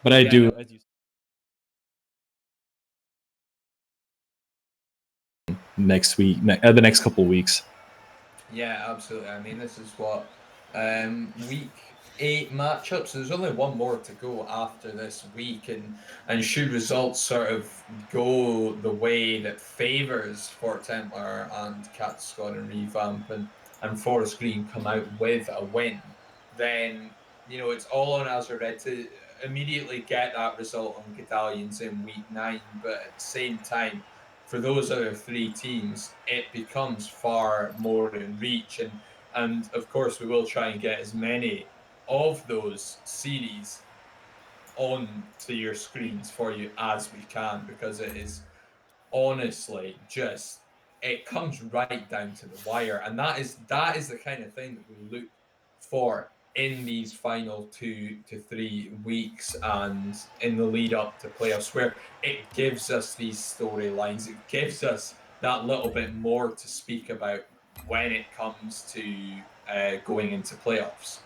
But I do, as you next week, the next couple of weeks. Yeah, absolutely. I mean, this is what week 8 matchups. There's only one more to go after this week, and should results sort of go the way that favours Fort Templar and Catscott and Revamp and Forest Green come out with a win, then it's all on Azer Red to immediately get that result on Godalions in week 9. But at the same time, for those other three teams, it becomes far more in reach. And of course, we will try and get as many of those series on to your screens for you as we can, because it is honestly just, it comes right down to the wire, and that is the kind of thing that we look for in these final 2 to 3 weeks and in the lead up to playoffs, where it gives us these storylines, it gives us that little bit more to speak about when it comes to going into playoffs.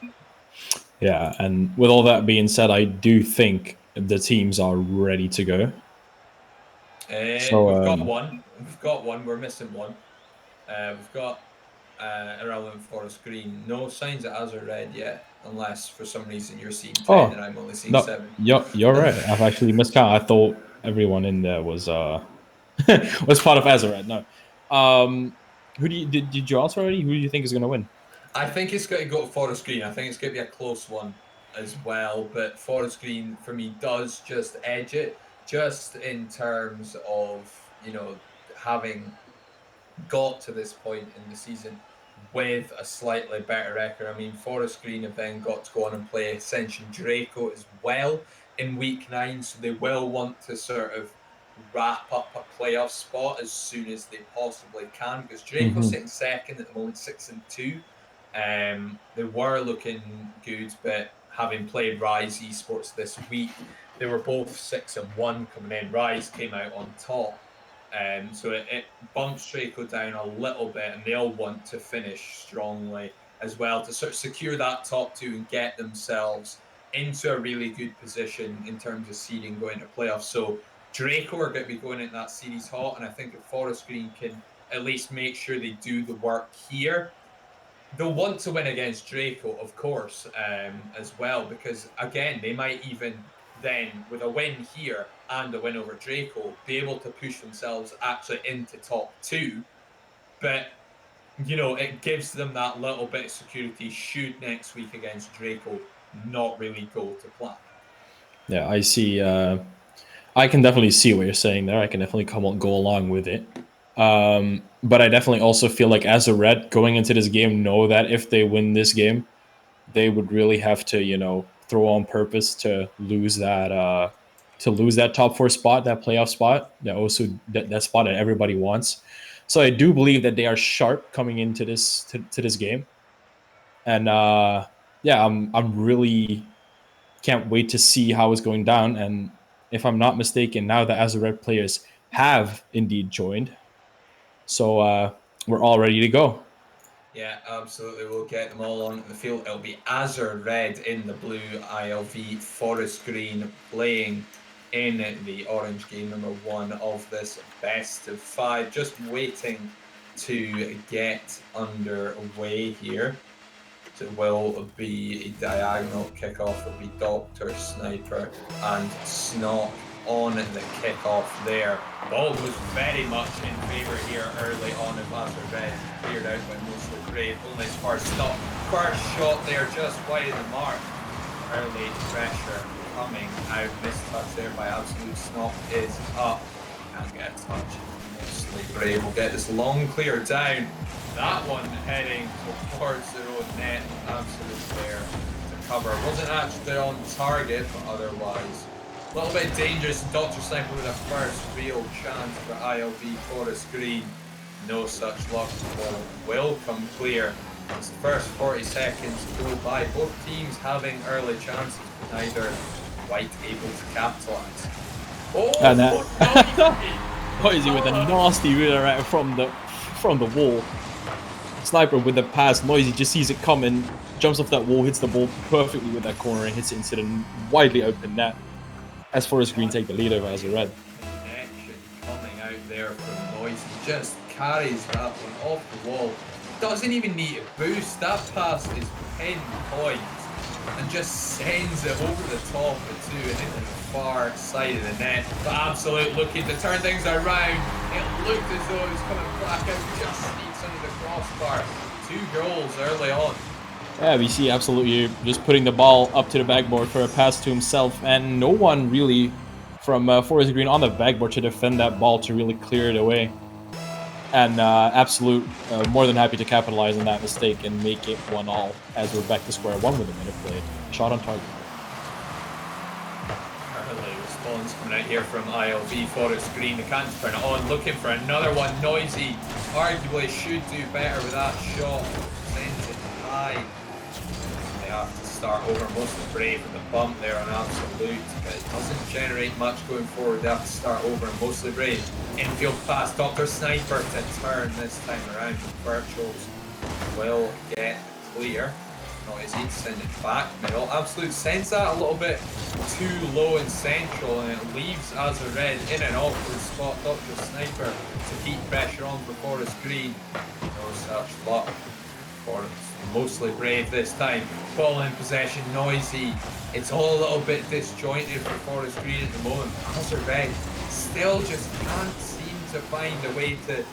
Yeah, and with all that being said, I do think the teams are ready to go. So We've got one. We've got one. We're missing one. We've got Irrelevant Forest Green. No signs of Azer Red yet, unless for some reason you're seeing 10 and oh I'm only seeing no, 7. you're right. I've actually miscounted. I thought everyone in there was was part of Azeroth. No, who do you did you ask already? Who do you think is going to win? I think it's going to go to Forest Green. I think it's going to be a close one as well. But Forest Green, for me, does just edge it, just in terms of, having got to this point in the season with a slightly better record. I mean, Forest Green have then got to go on and play Ascension Draco as well in week 9, so they will want to sort of wrap up a playoff spot as soon as they possibly can, because Draco Mm-hmm. sitting second at the moment, 6-2. They were looking good, but having played Rise Esports this week, they were both 6-1 coming in. Rise came out on top. So it bumps Draco down a little bit, and they'll want to finish strongly as well to sort of secure that top 2 and get themselves into a really good position in terms of seeding going to playoffs. So Draco are going to be going into that series hot, and I think if Forest Green can at least make sure they do the work here, they'll want to win against Draco, of course, as well, because again, they might even then, with a win here and a win over Draco, be able to push themselves actually into top 2. But it gives them that little bit of security should next week against Draco not really go to plan. Yeah, I see. I can definitely see what you're saying there. I can definitely go along with it. But I definitely also feel like as a red going into this game, know that if they win this game, they would really have to, throw on purpose to lose that top 4 spot, that playoff spot, that spot that everybody wants. So I do believe that they are sharp coming into to this game, and yeah, I'm really can't wait to see how it's going down. And if I'm not mistaken, now the Azaret players have indeed joined, so we're all ready to go. Yeah, absolutely. We'll get them all on the field. It'll be Azer Red in the blue, ILV Forest Green playing in the orange game number 1 of this best of 5. Just waiting to get underway here. So it will be a diagonal kickoff. It'll be Doctor, Sniper, and Snock on the kickoff there. Ball was very much in favour here early on as Azer Red cleared out by mostly Brave. Only his first shot there just wide of the mark. Early pressure coming out. Mistouch there by Absolute. Snock is up. Can't get a touch. Mostly Brave will get this long clear down. That one heading towards their own net. Absolute there to cover. Wasn't actually on target, but otherwise a little bit dangerous. Dr. Sniper with a first real chance for ILV Forest Green. No such luck. Ball will come clear. As the first 40 seconds go by, both teams having early chances, but neither quite able to capitalise. Oh, And Noisy! Noisy with a nasty rear from the wall. Sniper with the pass. Noisy just sees it coming, jumps off that wall, hits the ball perfectly with that corner, and hits it into the widely open net. as Forest Green take the lead over Azer Red. Connection coming out there from Noisy, just carries that one off the wall. Doesn't even need to boost. That pass is pinpoint and just sends it over the top of two and into the far side of the net. But Absolute looking to turn things around. It looked as though it was coming back out, just sneaks under the crossbar. 2 goals early on. Yeah, we see Absolute here just putting the ball up to the backboard for a pass to himself, and no one really from Forest Green on the backboard to defend that ball to really clear it away. And Absolute more than happy to capitalize on that mistake and make it 1-1 as we're back to square one with a minute played. Shot on target. Early response coming out here from ILV. Forest Green, they can't turn it on, looking for another one. Noisy arguably should do better with that shot. Sends it high. They have to start over mostly Brave with the bump there on Absolute, but it doesn't generate much going forward. They have to start over mostly Brave. Infield pass, Dr. Sniper to turn this time around. Virtuals will get clear. Noisy, send it back middle. Absolute sends that a little bit too low and central, and it leaves Azer Red in an awkward spot. Dr. Sniper to keep pressure on for Forest Green. No such luck for mostly Brave this time. Ball in possession, Noisy. It's all a little bit disjointed for Forest Green at the moment. Azer Red still just can't seem to find a way to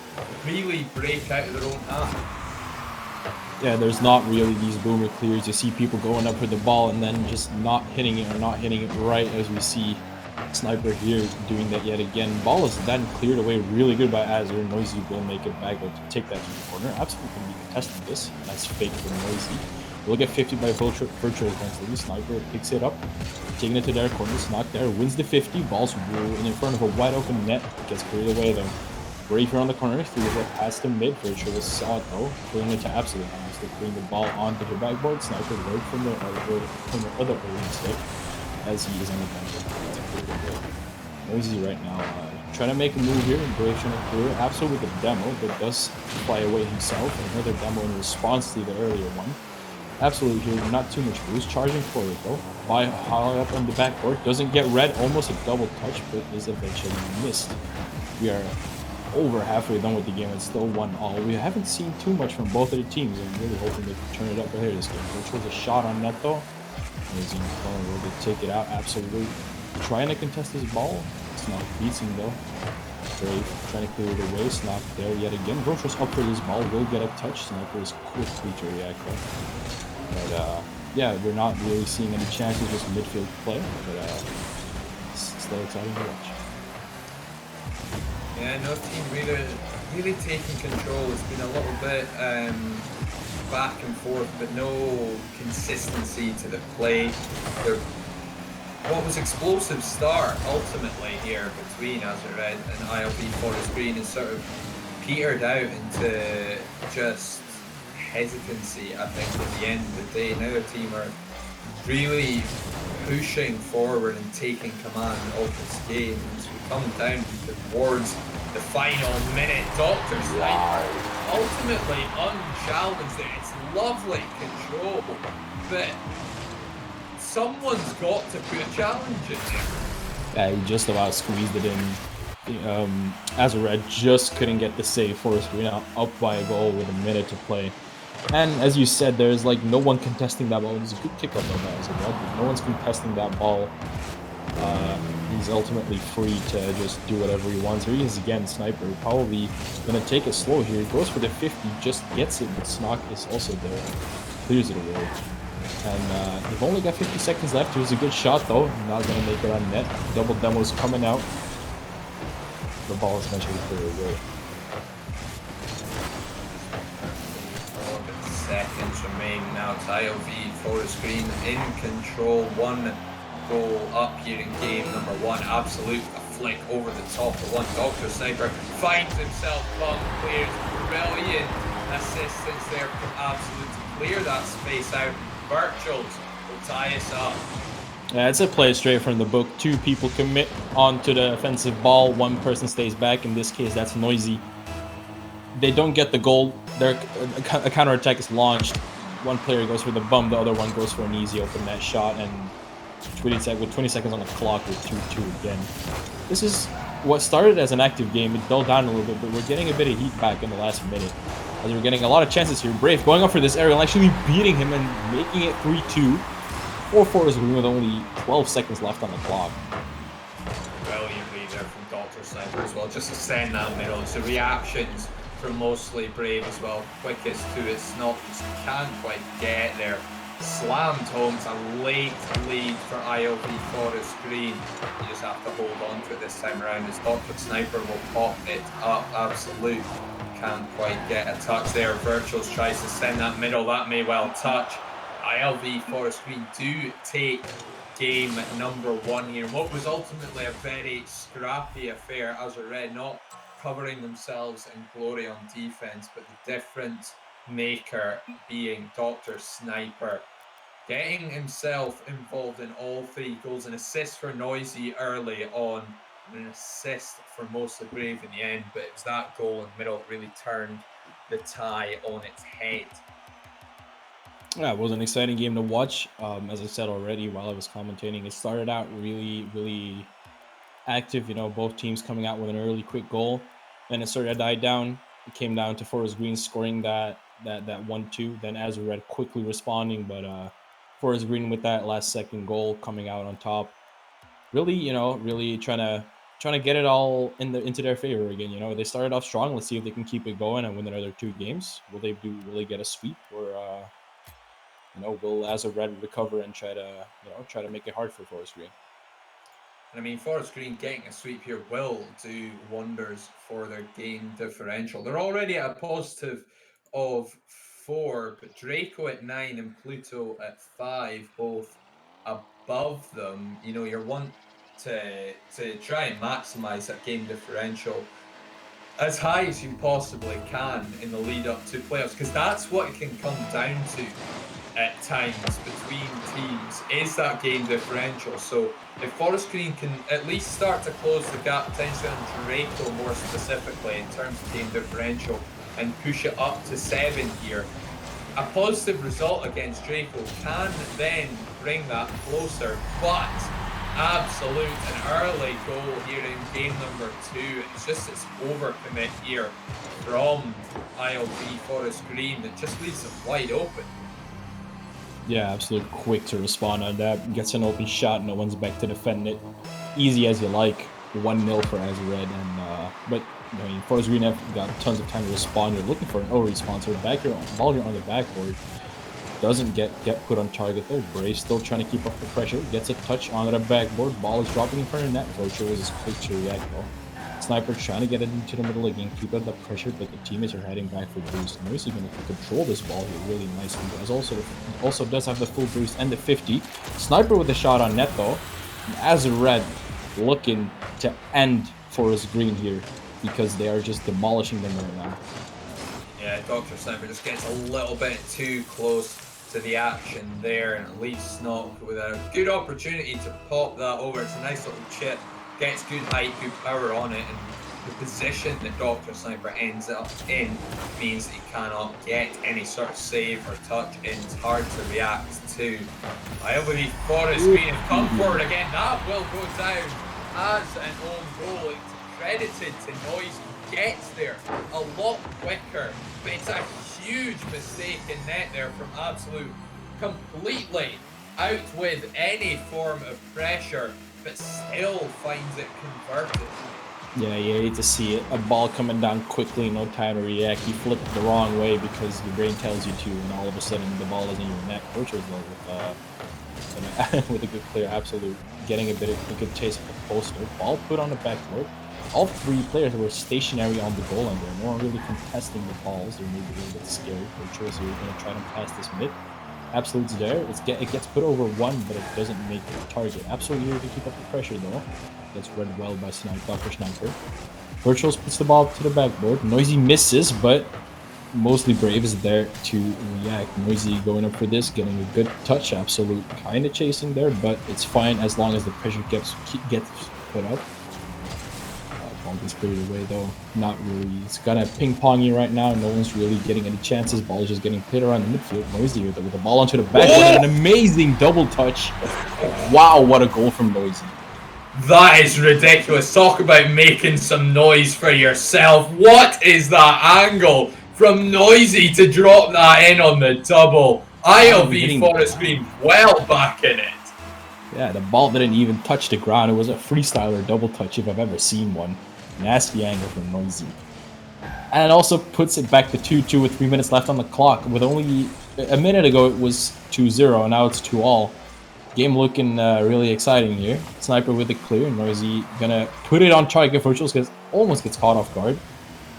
really break out of their own half. Yeah, there's not really these boomer clears. You see people going up with the ball and then just not hitting it or not hitting it right, as we see Sniper here doing that yet again. Ball is then cleared away really good by Azer. Noisy will make it back, but to take that to the corner. Absolutely going to be contesting this. Nice fake from Noisy. We'll get 50 by Virtual eventually. Sniper picks it up, taking it to their corner. Snock there, wins the 50. Ball's in front of a wide open net. Gets cleared away though. Brave here on the corner, through it past the mid. Virtual saw it though, pulling it to Absolute. Still putting the ball onto the backboard. Sniper right from the other early stick as he is on the bench. Noisy right now trying to make a move here, and Brave trying to clear it. Absolute with the demo, but does fly away himself. Another demo in response to the earlier one. Absolute here, not too much boost. Charging forward though. By high up on the backboard. Doesn't get red, almost a double touch, but is eventually missed. We are over halfway done with the game. It's still 1-1. We haven't seen too much from both of the teams. I'm really hoping they can turn it up right here this game. Which was a shot on net though. Amazing corner, will take it out. Absolute trying to contest his ball. It's not beating though. Brave trying to clear it away. It's not there yet again. Virtual's up for this ball, will get a touch. Sniper is quickly to react though. But yeah, we're not really seeing any chances, just midfield play. But it's still exciting to watch. Yeah, no team really taking control. It's been a little bit back and forth, but no consistency to the play. What was explosive start ultimately here between Azer Red and ILV Forest Green is sort of petered out into just hesitancy, I think, at the end of the day. Now the team are really pushing forward and taking command of this game. As we come down towards the final minute, Dr. Sniper ultimately unchallenged there. It's lovely control, but someone's got to put a challenge in there. Yeah, he just about squeezed it in. Azer Red just couldn't get the save. Forest Green up by a goal with a minute to play. And as you said, there's like no one contesting that ball. It's a good kick up though, guys. No one's contesting that ball. He's ultimately free to just do whatever he wants. Here he is again, Sniper. Probably gonna take it slow here. He goes for the 50, just gets it, but Snock is also there. Clears it away. And they've only got 50 seconds left. Here's a good shot though. Not gonna make it on net. Double demos coming out. The ball is eventually cleared away. Seconds remain now. It's ILV Forest Green in control. 1 goal up here in game number 1. Absolute a flick over the top of one. Dr. Sniper finds himself long, clears. Brilliant assistance there from Absolute to clear that space out. Virtuals will tie us up. Yeah, it's a play straight from the book. 2 people commit onto the offensive ball. 1 person stays back. In this case, that's Noisy. They don't get the goal. A counterattack is launched. 1 player goes for the bum, the other one goes for an easy open net shot, and with 20 seconds on the clock with 2-2 again. This is what started as an active game. It dulled down a little bit, but we're getting a bit of heat back in the last minute. As we're getting a lot of chances here. Brave going up for this aerial, actually beating him and making it 3-2. 4-4 is with only 12 seconds left on the clock. Brilliantly there from Dr. Sniper as well, just to send that middle. It's the reactions from mostly Brave as well. Quickest to it's not, just can't quite get there. Slammed home. It's a late lead for ILV Forest Green. You just have to hold on to it this time around as Dr. Sniper will pop it up. Absolute. Can't quite get a touch there. Virtuals tries to send that middle. That may well touch. ILV Forest Green do take game number 1 here. What was ultimately a very scrappy affair. Azer Red not covering themselves in glory on defense, but the difference maker being Dr. Sniper, getting himself involved in all 3 goals. An assist for Noisy early on, and an assist for mostly Brave in the end, but it was that goal in the middle that really turned the tie on its head. Yeah, it was an exciting game to watch. As I said already while I was commentating, it started out really active. Both teams coming out with an early quick goal. Then it started to die down. It came down to Forest Green scoring that 1-2. Then Azer Red quickly responding, but Forest Green with that last second goal coming out on top. Really trying to get it all into their favor again. They started off strong. Let's see if they can keep it going and win another 2 games. Will they get a sweep, or will Azer Red recover and try to make it hard for Forest Green? I mean, Forest Green getting a sweep here will do wonders for their game differential. They're already at a positive of 4, but Draco at 9 and Pluto at 5, both above them. You're want to try and maximize that game differential as high as you possibly can in the lead up to playoffs, because that's what it can come down to at times between teams, is that game differential. So if Forest Green can at least start to close the gap potentially on Draco more specifically in terms of game differential and push it up to 7 here, a positive result against Draco can then bring that closer. But absolute an early goal here in game number 2. It's overcommit here from ILV Forest Green that just leaves them wide open. Yeah, absolutely quick to respond on that. Gets an open shot, no one's back to defend it. Easy as you like. 1-0 for Azer Red, but Forest Green have got tons of time to respond. You're looking for an response. So ball here on the backboard doesn't get put on target though. Brave still trying to keep up the pressure. Gets a touch onto the backboard. Ball is dropping in front of net. Virtual is quick to react though. Sniper trying to get it into the middle again, keep up the pressure, but the teammates are heading back for boost. Noisy going to control this ball here really nicely. As also does have the full boost and the 50. Sniper with the shot on net though. Azer Red looking to end Forest Green here because they are just demolishing them right now. Yeah, Dr. Sniper just gets a little bit too close to the action there, and it leaves Snock with a good opportunity to pop that over. It's a nice little chip. Gets good height, good power on it, and the position that Dr. Sniper ends up in means that he cannot get any sort of save or touch, and it's hard to react to. ILV Forest Green have come forward again. That will go down as an own goal. It's credited to Noise. He gets there a lot quicker, but it's a huge mistake in net there from Absolute. Completely out with any form of pressure, but still finds it converted. Yeah, you hate to see it. A ball coming down quickly, no time to react. You flip it the wrong way because your brain tells you to, and all of a sudden the ball isn't even net. Virtual with a good clear. Absolute getting a good taste of the poster. Ball put on the backboard. All 3 players were stationary on the goal line there. No one really contesting the balls. They're maybe a little bit scary. Virtual, so you're going to try to pass this mid. Absolute's there. It gets put over 1, but it doesn't make the target. Absolute here to keep up the pressure though. Gets read well by Dr. Sniper. Virtuals puts the ball to the backboard. Noisy misses, but mostly Brave is there to react. Noisy going up for this, getting a good touch. Absolute kind of chasing there, but it's fine as long as the pressure gets put up. Ball gets cleared away though. Not really. It's kind of ping-pongy right now. No one's really getting any chances. Ball is just getting played around the midfield. Noisy with the ball onto the back. An amazing double touch. Wow, what a goal from Noisy. That is ridiculous. Talk about making some noise for yourself. What is that angle from Noisy to drop that in on the double? ILV Forest Green well back in it. Yeah, the ball didn't even touch the ground. It was a freestyler double touch if I've ever seen one. Nasty angle from Noisy. And it also puts it back to 2-2 with 3 minutes left on the clock. With only a minute ago, it was 2-0, and now it's 2-all. Game looking really exciting here. Sniper with the clear. Noisy gonna put it on target. Virtuals because almost gets caught off guard.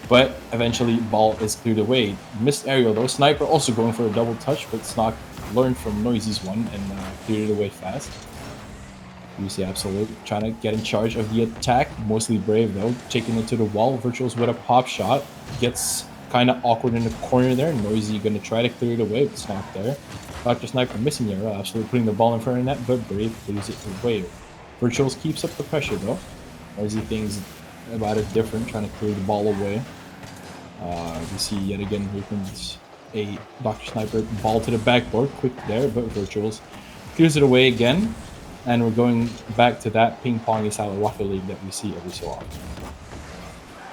But eventually, ball is cleared away. Missed aerial though. Sniper also going for a double touch, but Snock learned from Noisy's one and cleared it away fast. UC Absolute trying to get in charge of the attack. Mostly Brave though, taking it to the wall. Virtuals with a pop shot. Gets kind of awkward in the corner there. Noisy gonna try to clear it away, but it's not there. Dr. Sniper missing the arrow, absolutely putting the ball in front of net, but Brave clears it away. Virtuals keeps up the pressure though. Noisy thinks about it different, trying to clear the ball away. We see yet again here comes a Dr. Sniper ball to the backboard, quick there, but Virtuals clears it away again. And we're going back to that ping-pongy style of Rocket League that we see every so often.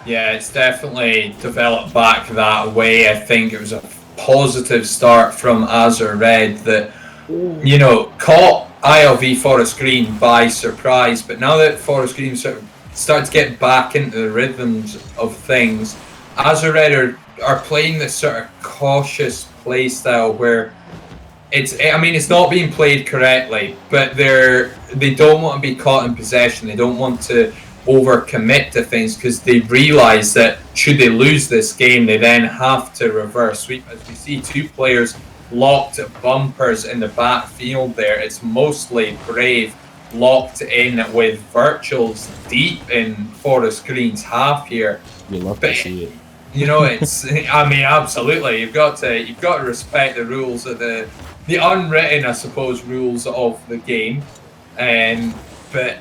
Yeah, it's definitely developed back that way. I think it was a positive start from Azer Red that, you know, caught ILV Forest Green by surprise. But now that Forest Green sort of starts to get back into the rhythms of things, Azer Red are playing this sort of cautious play style where it's not being played correctly, but they don't want to be caught in possession. They don't want to overcommit to things because they realise that should they lose this game, they then have to reverse sweep. As we see two players locked at bumpers in the backfield there, it's mostly Brave locked in with Virtuals deep in Forest Green's half here. You love to see it. You know, absolutely. You've got to respect the rules of the unwritten, I suppose, rules of the game. But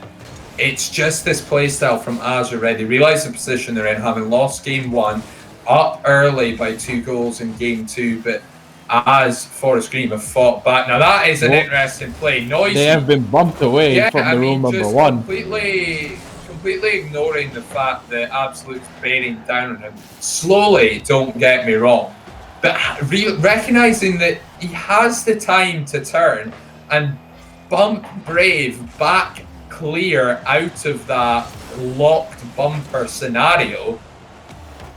it's just this playstyle from Azer Red. They realise the position they're in, having lost game 1, up early by 2 goals in game 2, but as Forest Green have fought back. Now that is an interesting play. Noisy. They have been bumped away from the rule number 1. Completely ignoring the fact that Absolute's bearing down on him. Slowly, don't get me wrong. But recognising that he has the time to turn and bump Brave back clear out of that locked bumper scenario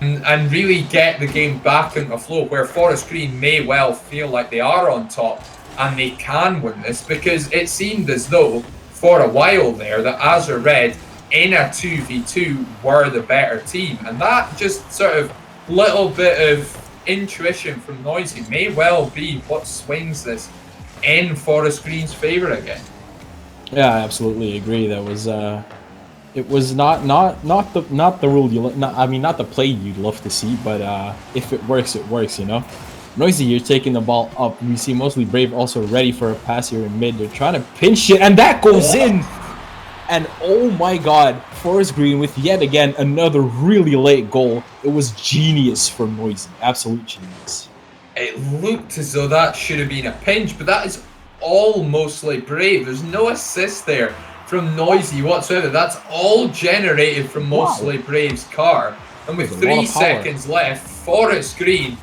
and really get the game back into flow where Forest Green may well feel like they are on top and they can win this, because it seemed as though for a while there that Azer Red in a 2v2 were the better team, and that just sort of little bit of intuition from Noisy may well be what swings this in Forest Green's favour again. Yeah, I absolutely agree. That was it was not the rule not the play you'd love to see, but if it works, you know. Noisy, you're taking the ball up. We see mostly Brave also ready for a pass here in mid. They're trying to pinch it, and that goes in. And oh my God, Forest Green with yet again another really late goal. It was genius from Noisy, absolute genius. It looked as though that should have been a pinch, but that is all mostly Brave. There's no assist there from Noisy whatsoever. That's all generated from mostly Brave's car. And with 3 seconds left, Forest Green.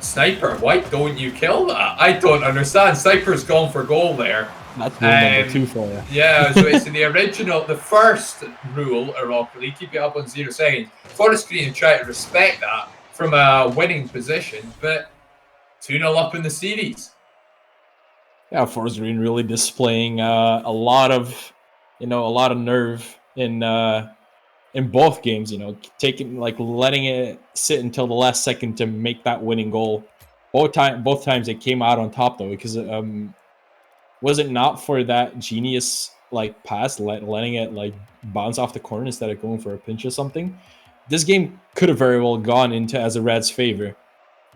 Sniper, why don't you kill that? I don't understand. Sniper's gone for goal there. That's rule number 2 for you. Yeah, so it's the first rule of Rocket League, keep it up on 0 seconds. Forest Green try to respect that from a winning position, but 2-0 up in the series. Yeah, Forest Green really displaying a lot of nerve in both games. You know, letting it sit until the last second to make that winning goal. Both times they came out on top though, because was it not for that genius pass, letting it bounce off the corner instead of going for a pinch or something, this game could have very well gone into Azer Red's favor.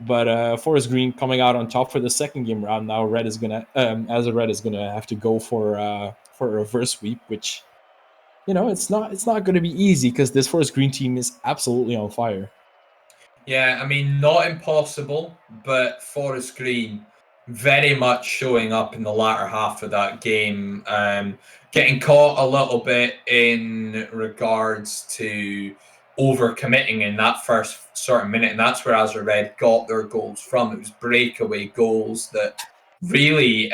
But Forest Green coming out on top for the second game round. Now Red is gonna Azer Red is gonna have to go for a reverse sweep, which it's not going to be easy because this Forest Green team is absolutely on fire. Yeah, I mean, not impossible, but Forest Green very much showing up in the latter half of that game, getting caught a little bit in regards to overcommitting in that first certain minute, and that's where Azer Red got their goals from. It was breakaway goals that really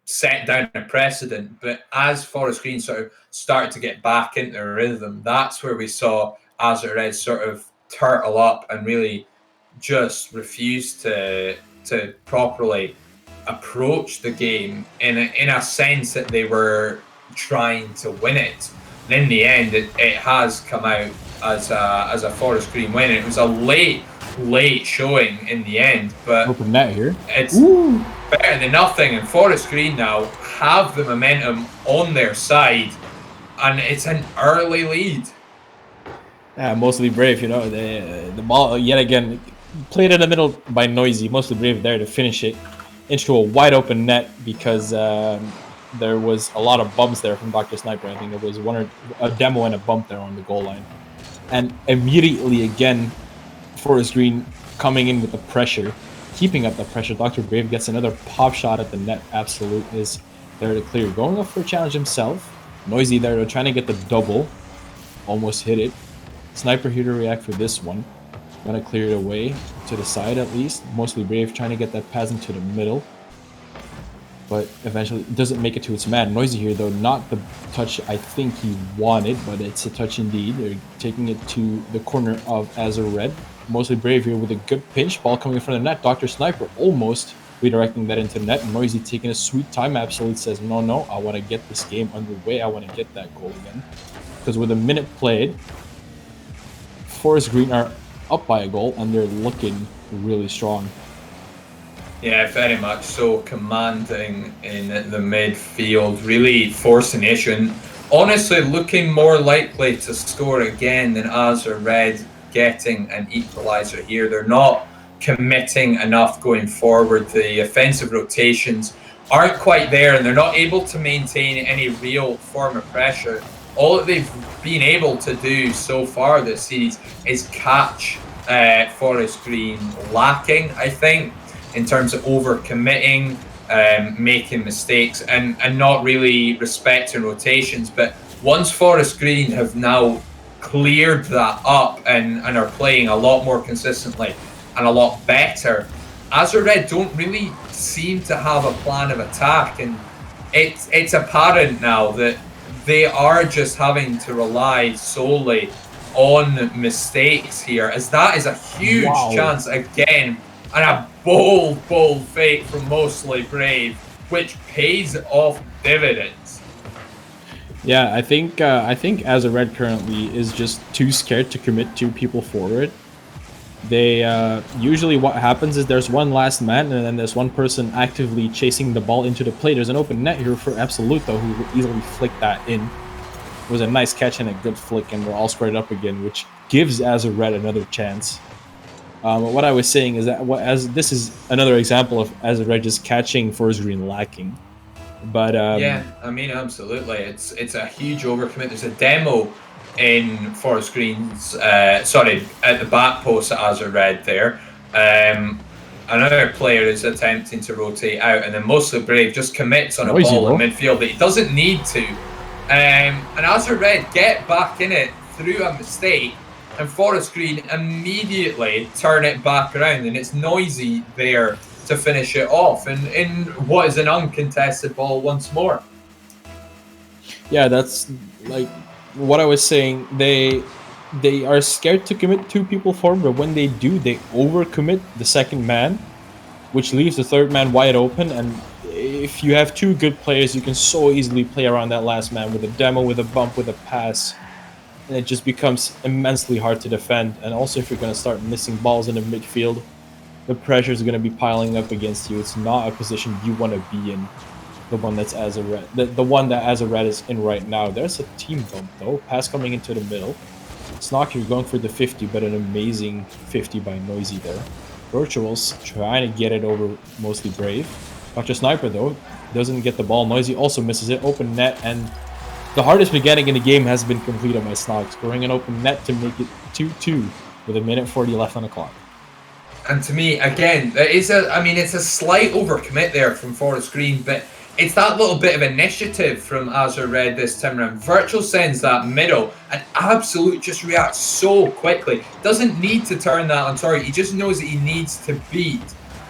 set down a precedent. But as Forest Green sort of started to get back into rhythm, that's where we saw Azer Red sort of turtle up and really just refuse to properly approach the game in a sense that they were trying to win it. And in the end, it has come out as a Forest Green win. It was a late showing in the end, but open net here. It's better than nothing. And Forest Green now have the momentum on their side, and it's an early lead. Yeah, mostly Brave. The ball yet again played in the middle by Noisy. Mostly Brave there to finish it into a wide open net because there was a lot of bumps there from Dr. Sniper. I think there was a demo and a bump there on the goal line, and immediately again, Forest Green coming in with the pressure, keeping up the pressure. Dr. Brave gets another pop shot at the net. Absolute is there to clear, going up for a challenge himself. Noisy there trying to get the double, almost hit it. Sniper here to react for this one. Gonna clear it away to the side at least. Mostly Brave trying to get that pass into the middle, but eventually doesn't make it to its man. Noisy here though, not the touch I think he wanted, but it's a touch indeed. They're taking it to the corner of Azer Red. Mostly Brave here with a good pinch. Ball coming in front of the net. Dr. Sniper almost redirecting that into the net. Noisy taking a sweet time. Absolute says, no, I want to get this game underway. I want to get that goal again. Because with a minute played, Forest Green are up by a goal and they're looking really strong. Yeah, very much so. Commanding in the midfield, really forcing the issue, and honestly looking more likely to score again than Azer Red getting an equaliser here. They're not committing enough going forward. The offensive rotations aren't quite there, and they're not able to maintain any real form of pressure. All that they've been able to do so far this series is catch Forest Green lacking, I think, in terms of overcommitting, making mistakes, and not really respecting rotations. But once Forest Green have now cleared that up and are playing a lot more consistently and a lot better, Azer Red don't really seem to have a plan of attack, and it's apparent now that they are just having to rely solely on mistakes here, as that is a huge chance again, and a bold fake from Mostly Brave, which pays off dividends. Yeah, I think Azer Red currently is just too scared to commit two people forward. They usually what happens is there's one last man and then there's one person actively chasing the ball into the play. There's an open net here for Absolute though, who would easily flick that in. It was a nice catch and a good flick, and we're all squared up again, which gives Azer Red another chance. What I was saying is that this is another example of Azer Red just catching Forest Green lacking. But yeah, I mean, absolutely, it's a huge overcommit. There's a demo in Forest Green's at the back post at Azer Red there. Another player is attempting to rotate out, and then Mostly Brave just commits on a ball in midfield that he doesn't need to. And Azer Red get back in it through a mistake, and Forest Green immediately turn it back around, and it's Noisy there to finish it off, and in what is an uncontested ball once more. Yeah, that's like what I was saying. They are scared to commit two people forward, but when they do, they overcommit the second man, which leaves the third man wide open. And if you have two good players, you can so easily play around that last man with a demo, with a bump, with a pass, and it just becomes immensely hard to defend. And also, if you're going to start missing balls in the midfield, the pressure is going to be piling up against you. It's not a position you want to be in. The one that's Azer Red, the one that Azer Red is in right now. There's a team bump though. Pass coming into the middle. Snocker going for the 50, but an amazing 50 by Noisy there. Virtuals trying to get it over Mostly Brave. Dr. Sniper though doesn't get the ball. Noisy also misses it. Open net, and The hardest beginning in the game has been completed by Snog, scoring an open net to make it 2-2 with 1:40 left on the clock. And to me, again, it's a slight overcommit there from Forest Green, but it's that little bit of initiative from Azer Red this time around. Virtual sends that middle, and Absolute just reacts so quickly. Doesn't need to turn that on target. He just knows that he needs to beat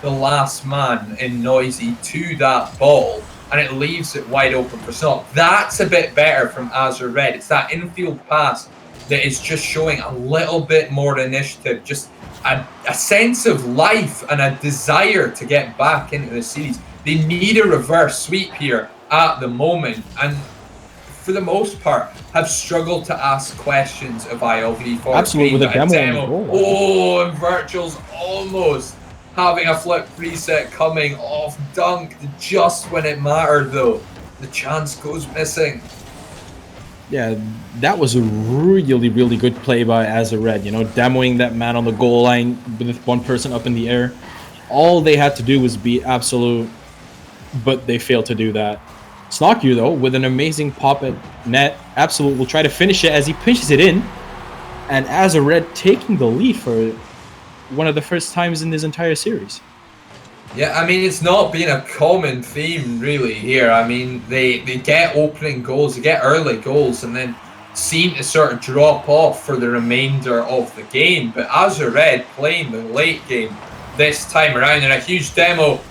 the last man in Noisy to that ball, and it leaves it wide open for Snog. That's a bit better from Azer Red. It's that infield pass that is just showing a little bit more initiative, just a sense of life and a desire to get back into the series. They need a reverse sweep here at the moment, and for the most part have struggled to ask questions of ILV for Absolutely, with a demo. Oh, and Virtual's almost having a flip reset coming off dunked just when it mattered, though. The chance goes missing. Yeah, that was a really, really good play by Azer Red. You know, demoing that man on the goal line with one person up in the air. All they had to do was beat Absolute, but they failed to do that. Snocku, though, with an amazing pop at net. Absolute will try to finish it as he pinches it in. And Azer Red taking the lead for one of the first times in this entire series. Yeah, I mean, it's not been a common theme really here. I mean, they get opening goals, they get early goals, and then seem to sort of drop off for the remainder of the game. But Azer Red playing the late game this time around, and a huge demo.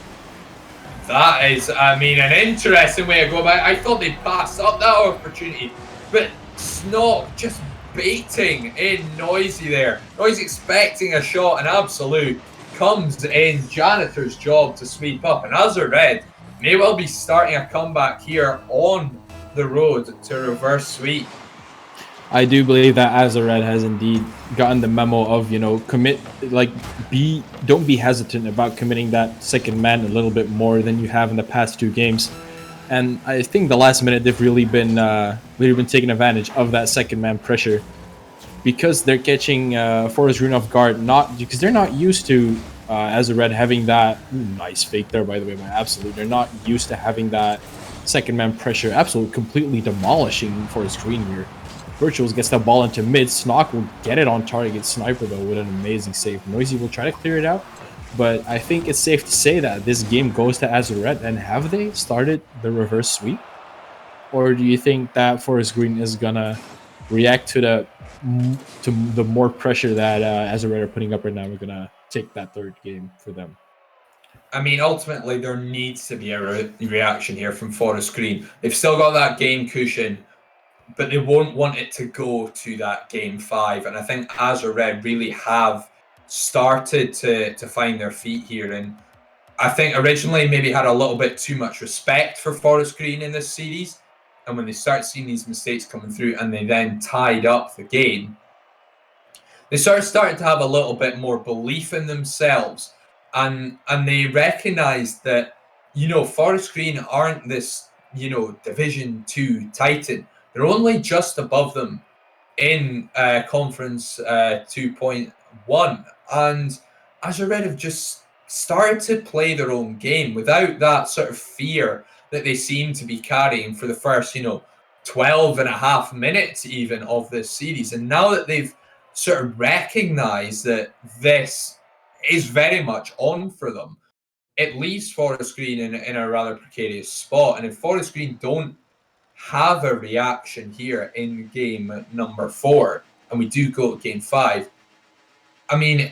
That is, I mean, an interesting way to go about it. I thought they passed up that opportunity, but Snog just baiting in Noisy there. Noisy expecting a shot, and Absolute comes in Janitor's job to sweep up, and Azer Red may well be starting a comeback here on the road to reverse sweep. I do believe that Azer Red has indeed gotten the memo of, you know, don't be hesitant about committing that second man a little bit more than you have in the past two games. And I think the last minute they've really been taking advantage of that second man pressure, because they're catching Forest Green off guard, not because they're not used to Azer Red having that nice fake there, by the way, by Absolute. They're not used to having that second man pressure. Absolute completely demolishing Forest Green here. Virtuals gets that ball into mid. Snog will get it on target. Sniper, though, with an amazing save. Noisy will try to clear it out, but I think it's safe to say that this game goes to Azer Red. And have they started the reverse sweep? Or do you think that Forest Green is gonna react to the more pressure that Azer Red are putting up right now? We're gonna take that third game for them. I mean, ultimately, there needs to be a reaction here from Forest Green. They've still got that game cushion, but they won't want it to go to that game 5. And I think Azer Red really have started to find their feet here. And I think originally maybe had a little bit too much respect for Forest Green in this series. And when they start seeing these mistakes coming through and they then tied up the game, they started to have a little bit more belief in themselves. And they recognized that, you know, Forest Green aren't this, you know, Division 2 Titan. They're only just above them in Conference 2.1. And Azer Red have just started to play their own game without that sort of fear that they seem to be carrying for the first, 12 and a half minutes even of this series. And now that they've sort of recognized that this is very much on for them, it leaves Forest Green in a rather precarious spot. And if Forest Green don't have a reaction here in game number 4, and we do go to game 5, I mean,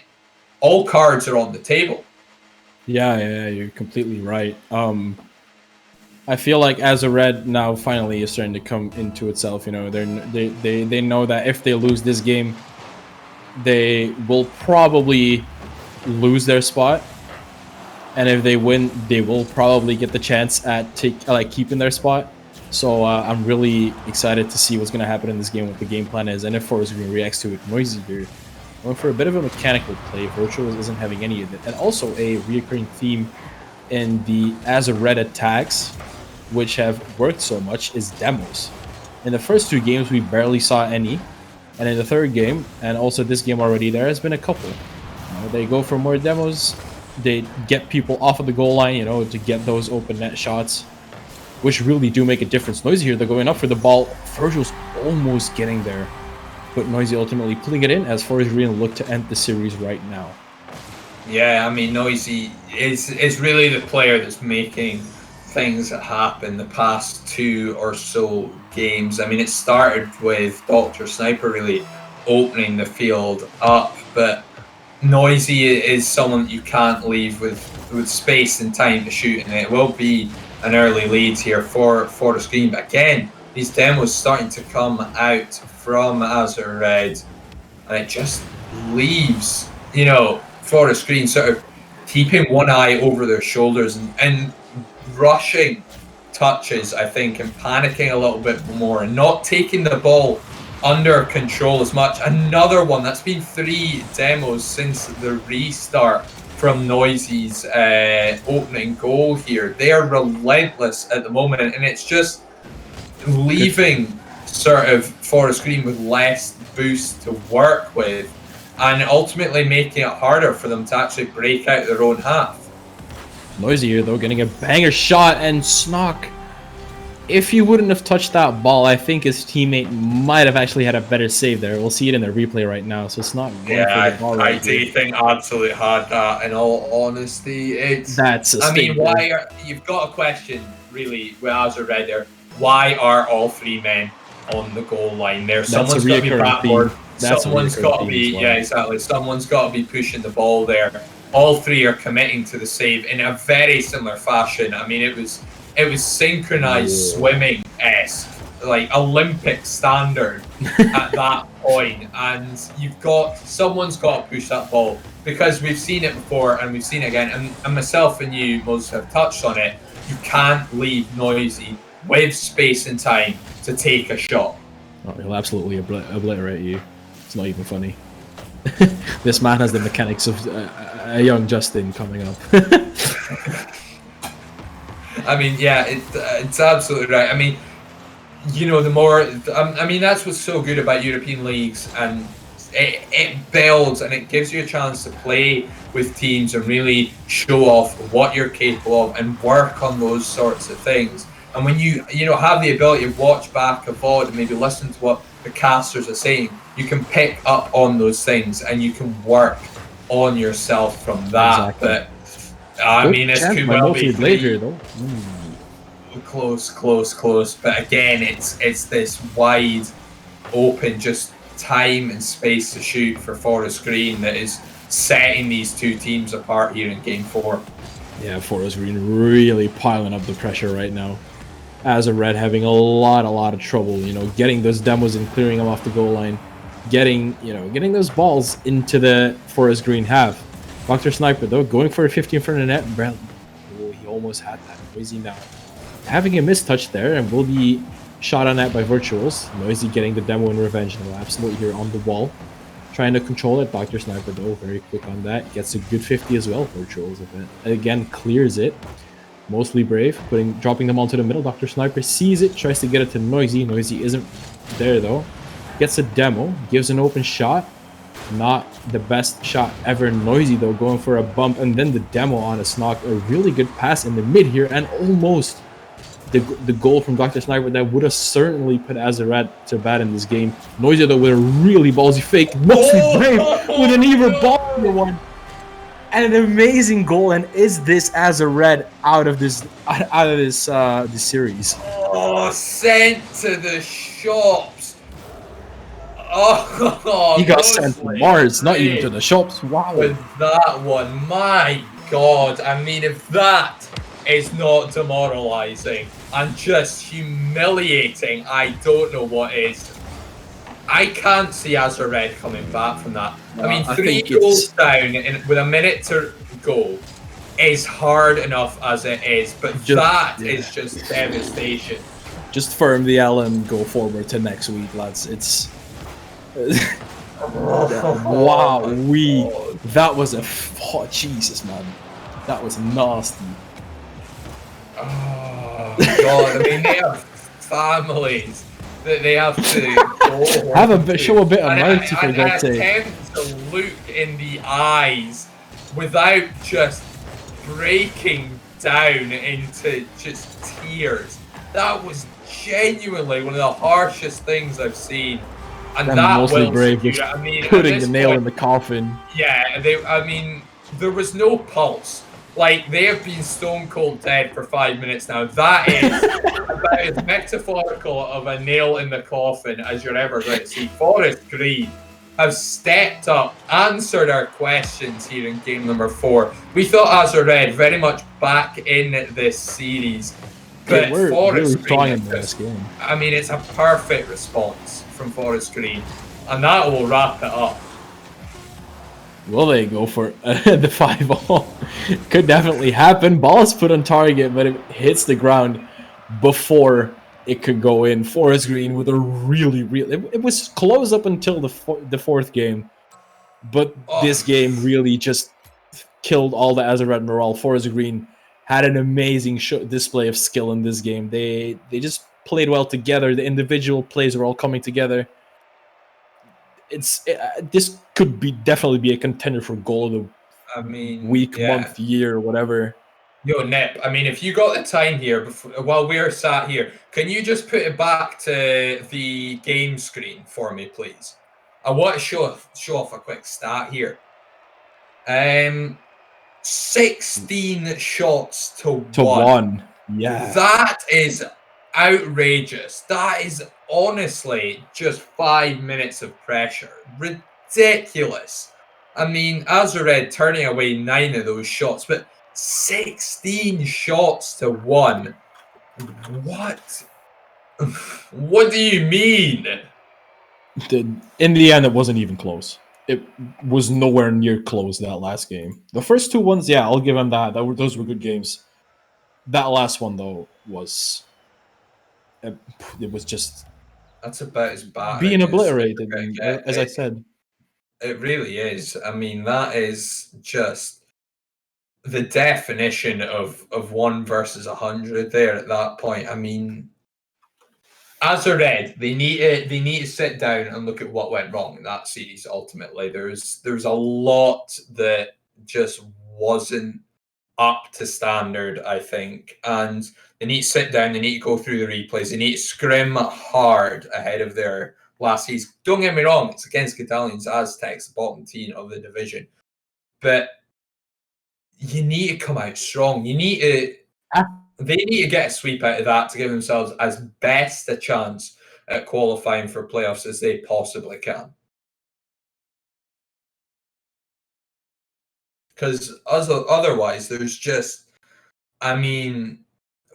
all cards are on the table. Yeah, you're completely right. I feel like Azer Red now finally is starting to come into itself. You know, they know that if they lose this game, they will probably lose their spot, and if they win, they will probably get the chance at keeping their spot. So I'm really excited to see what's going to happen in this game, what the game plan is, and if Forest Green reacts to it. Noisy here going for a bit of a mechanical play. Virtual isn't having any of it. And also a recurring theme in the Azer Red attacks, which have worked so much, is demos. In the first 2 games, we barely saw any. And in the third game, and also this game already, there has been a couple. They go for more demos. They get people off of the goal line, to get those open net shots. which really do make a difference. Noisy here, they're going up for the ball. Virgil's almost getting there, but Noisy ultimately pulling it in as Forest Green look to end the series right now. Yeah, I mean, Noisy is really the player that's making things happen the past 2 or so games. I mean, it started with Dr. Sniper really opening the field up, but Noisy is someone that you can't leave with space and time to shoot, and it will be an early lead here for Forest Green. But again, these demos starting to come out from Azer Red, and it just leaves, you know, Forest Green sort of keeping one eye over their shoulders and rushing touches, I think, and panicking a little bit more and not taking the ball under control as much. Another one, that's been 3 demos since the restart from Noisy's opening goal here. They are relentless at the moment, and it's just leaving sort of Forest Green with less boost to work with, and ultimately making it harder for them to actually break out their own half. Noisy here, though, getting a banger shot, and Snock, if he wouldn't have touched that ball, I think his teammate might have actually had a better save there. We'll see it in the replay right now, so it's not going for the ball right I do think absolutely had that, in all honesty. That's I mean, you've got a question, really, with Azer Red there. Why are all 3 men on the goal line there? Someone's got to be backward. Someone's got to be, yeah, exactly. Someone's got to be pushing the ball there. All 3 are committing to the save in a very similar fashion. I mean, it was synchronized swimming-esque, like Olympic standard at that point. And someone's got to push that ball, because we've seen it before and we've seen it again. And myself and you, Moses, have touched on it. You can't leave Noisy with space and time to take a shot. Oh, he'll absolutely obliterate you. It's not even funny. This man has the mechanics of a young Justin coming up. I mean, yeah, it's absolutely right. I mean, you know, the more, I mean, that's what's so good about European leagues, and it builds and it gives you a chance to play with teams and really show off what you're capable of and work on those sorts of things. And when you have the ability to watch back a VOD and maybe listen to what the casters are saying, you can pick up on those things and you can work on yourself from that. Exactly. But I mean, this could well be here, though. Close. But again, it's this wide open, just time and space to shoot for Forest Green that is setting these 2 teams apart here in Game 4. Yeah, Forest Green really piling up the pressure right now. Azer Red having a lot of trouble, getting those demos and clearing them off the goal line, getting those balls into the Forest Green half. Dr. Sniper, though, going for a 50 in front of the net. He almost had that. Noisy now having a mistouch there, and will be shot on net by Virtuals. Noisy getting the demo in revenge now, absolutely here on the wall, trying to control it. Dr. Sniper, though, very quick on that, gets a good 50 as well. Virtuals again clears it. Mostly brave, dropping them onto the middle. Dr. Sniper sees it, tries to get it to Noisy. Noisy isn't there, though. Gets a demo, gives an open shot. Not the best shot ever. Noisy, though, going for a bump, and then the demo on a Snock. A really good pass in the mid here, and almost the goal from Dr. Sniper that would have certainly put Azer Red to bed in this game. Noisy, though, with a really ballsy fake. Mostly brave with an even baller one. And an amazing goal, and is this Azer Red out of this series? Oh, sent to the shops. Oh, he got sent to Mars, not even to the shops. Wow. With that one, my God. I mean, if that is not demoralizing and just humiliating, I don't know what is. I can't see Azer Red coming back from that. No, I mean, 3 goals down with a minute to go is hard enough as it is, but is just devastation. Just firm the L and go forward to next week, lads. It's wow, that was Jesus, man, that was nasty. Oh God, I mean, they have families that they have to go show a bit of mercy for God's sake. Attempt to look in the eyes without just breaking down into just tears That was genuinely one of the harshest things I've seen. And I'm that mostly will brave secure just it. I mean, at putting the this nail point, in the coffin. yeah, I mean, there was no pulse. Like, they have been stone cold dead for 5 minutes now. That is about as metaphorical of a nail in the coffin as you're ever going to see. Forest Green have stepped up, answered our questions here in game number 4. We thought Azer Red very much back in this series, They but were Forest really Green strong is in the last just, game. I mean, it's a perfect response from Forest Green, and that will wrap it up. Will they go for the 5-0? Could definitely happen. Ball is put on target, but it hits the ground before it could go in. Forest Green with a it was close up until the fourth game, but this game really just killed all the Azeroth morale. Forest Green had an amazing display of skill in this game. They just played well together. The individual plays were all coming together. This could definitely be a contender for goal of the week, month, year, whatever. Yo, Nip, I mean, if you got the time here while we're sat here, can you just put it back to the game screen for me, please? I want to show off a quick stat here. 16 shots to 1. Yeah. That is outrageous. That is honestly just 5 minutes of pressure. Ridiculous. I mean, Azered turning away 9 of those shots, but 16 shots to 1. What? What do you mean? In the end, it wasn't even close. It was nowhere near close, that last game. The first 2 ones, yeah, I'll give him that. Those were good games. That last one, though, it was just... That's about as being battering obliterated, and as I said. It really is. I mean, that is just the definition of 1 versus 100 there at that point. I mean, as a red, they need to sit down and look at what went wrong in that series. Ultimately, there's a lot that just wasn't up to standard, I think, and they need to sit down. They need to go through the replays. They need to scrim hard ahead of their last season. Don't get me wrong; it's against godalions, Aztecs, the bottom team of the division, but you need to come out strong. You need to. They need to get a sweep out of that to give themselves as best a chance at qualifying for playoffs as they possibly can. Because otherwise, there's just, I mean,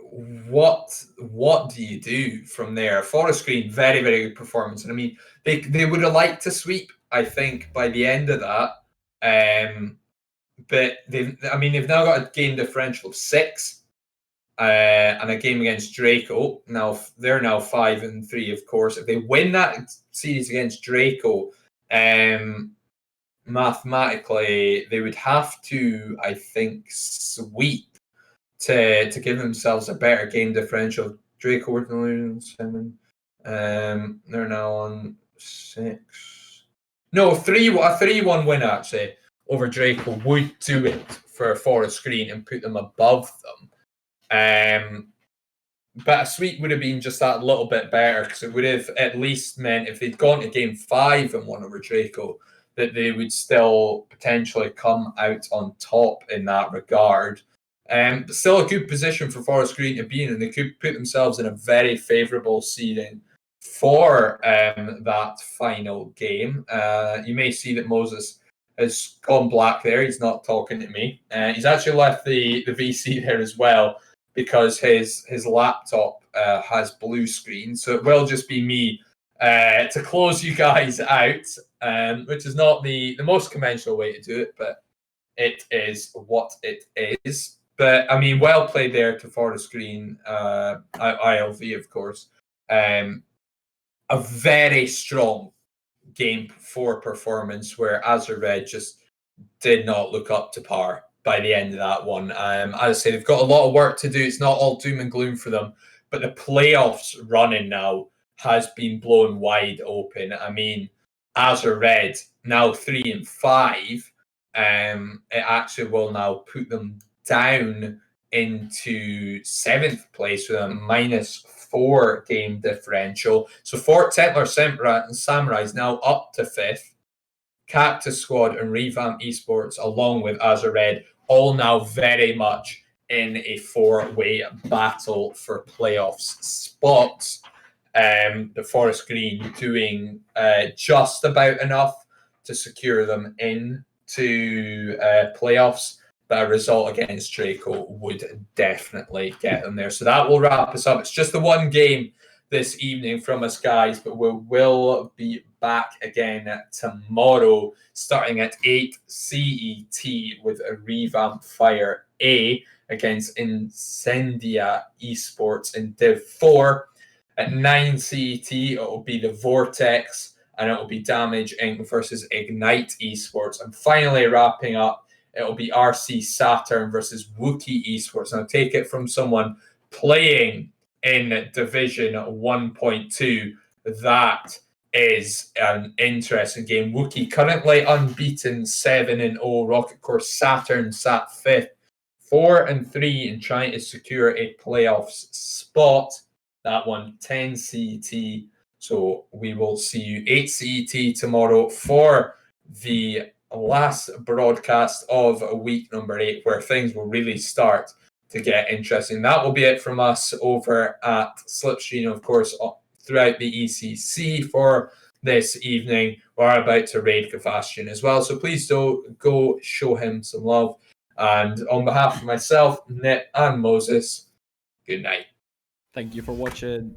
what do you do from there? Forest Green, very, very good performance. And I mean, they would have liked to sweep, I think, by the end of that. But they've now got a game differential of 6. And a game against Draco. Now they're now 5-3, of course. If they win that series against Draco, mathematically they would have to, I think, sweep to give themselves a better game differential. Draco were on 7. They're now on 6. No, a 3-1 win actually over Draco would do it for Forest Green and put them above them. But a sweep would have been just that little bit better, because it would have at least meant if they'd gone to game 5 and won over Draco, that they would still potentially come out on top in that regard. But still a good position for Forest Green to be in, and they could put themselves in a very favourable seeding for that final game. You may see that Moses has gone black there. He's not talking to me. He's actually left the VC there as well, because his laptop has blue screen. So it will just be me to close you guys out, which is not the most conventional way to do it, but it is what it is. But, I mean, well played there to Forest Green, ILV, of course. A very strong game 4 performance where Azer Red just did not look up to par by the end of that one. As I say, they've got a lot of work to do. It's not all doom and gloom for them, but the playoffs running now has been blown wide open. I mean, Azer Red now 3-5. It actually will now put them down into 7th place with a -4 game differential. So Fort Templar Samurai is now up to 5th. Cactus Squad and Revamp Esports, along with Azer Red, all now very much in a 4-way battle for playoffs spots. The Forest Green doing just about enough to secure them into playoffs, but a result against Draco would definitely get them there. So that will wrap us up. It's just the one game this evening from us, guys, but we will be back again tomorrow, starting at 8 CET with a Revamp Fire A against Incendia Esports in Div 4. At 9 CET, it will be the Vortex, and it will be Damage Inc. versus Ignite Esports. And finally, wrapping up, it will be RC Saturn versus Wookiee Esports. And I'll take it from someone playing in Division 1.2. That is an interesting game. Wookiee currently unbeaten, 7-0. Rocket Course Saturn sat 5th, 4-3, and trying to secure a playoffs spot. That one, 10 CET. So we will see you 8 CET tomorrow for the last broadcast of week number 8, where things will really start to get interesting. That will be it from us over at Slipstream, of course, throughout the ECC for this evening. We're about to raid Gafastian as well, so please do go show him some love. And on behalf of myself, Nip, and Moses, good night. Thank you for watching.